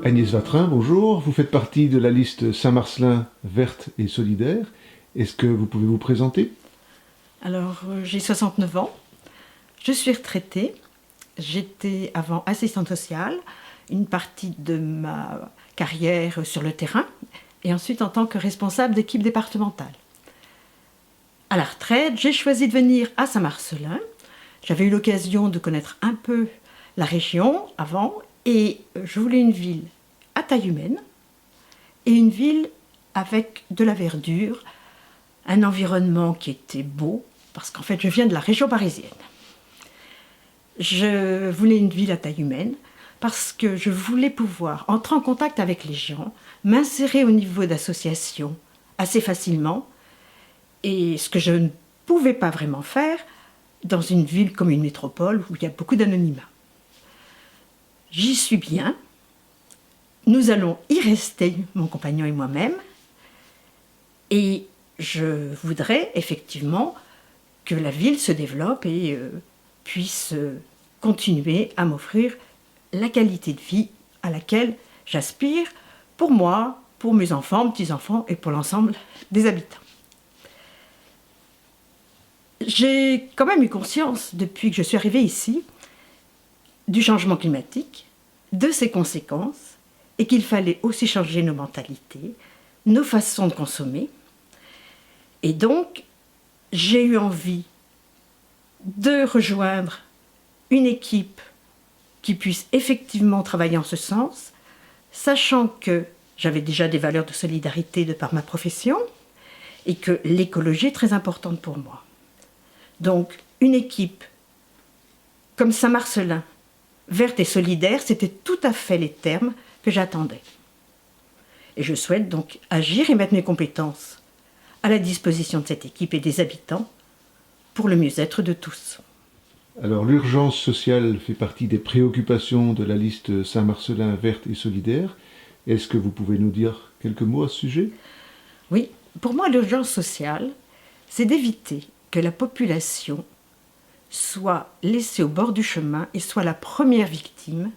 Agnès Vatrin, bonjour. Vous faites partie de la liste Saint-Marcellin verte et solidaire. Est-ce que vous pouvez vous présenter? Alors, j'ai 69 ans, je suis retraitée, j'étais avant assistante sociale, une partie de ma carrière sur le terrain, et ensuite en tant que responsable d'équipe départementale. À la retraite, j'ai choisi de venir à Saint-Marcellin. J'avais eu l'occasion de connaître un peu la région avant, et je voulais une ville à taille humaine, et une ville avec de la verdure, un environnement qui était beau, parce qu'en fait je viens de la région parisienne. Je voulais une ville à taille humaine, parce que je voulais pouvoir entrer en contact avec les gens, m'insérer au niveau d'associations assez facilement, et ce que je ne pouvais pas vraiment faire dans une ville comme une métropole où il y a beaucoup d'anonymat. J'y suis bien, nous allons y rester, mon compagnon et moi-même, et je voudrais effectivement que la ville se développe et puisse continuer à m'offrir la qualité de vie à laquelle j'aspire pour moi, pour mes enfants, petits-enfants et pour l'ensemble des habitants. J'ai quand même eu conscience, depuis que je suis arrivée ici, du changement climatique, de ses conséquences, et qu'il fallait aussi changer nos mentalités, nos façons de consommer. Et donc, j'ai eu envie de rejoindre une équipe qui puisse effectivement travailler en ce sens, sachant que j'avais déjà des valeurs de solidarité de par ma profession et que l'écologie est très importante pour moi. Donc, une équipe comme Saint-Marcellin, verte et solidaire, c'était tout à fait les termes que j'attendais. Et je souhaite donc agir et mettre mes compétences à la disposition de cette équipe et des habitants pour le mieux-être de tous. Alors, l'urgence sociale fait partie des préoccupations de la liste Saint-Marcellin verte et solidaire. Est-ce que vous pouvez nous dire quelques mots à ce sujet? Oui, pour moi, l'urgence sociale, c'est d'éviter que la population soit laissée au bord du chemin et soit la première victime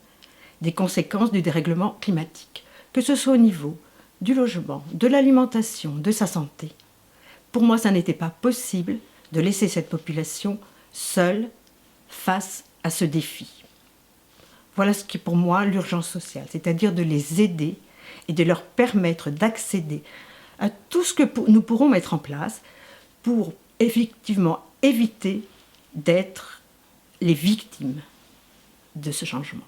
des conséquences du dérèglement climatique, que ce soit au niveau du logement, de l'alimentation, de sa santé. Pour moi, ça n'était pas possible de laisser cette population seule face à ce défi. Voilà ce qui est pour moi l'urgence sociale, c'est-à-dire de les aider et de leur permettre d'accéder à tout ce que nous pourrons mettre en place pour effectivement éviter d'être les victimes de ce changement.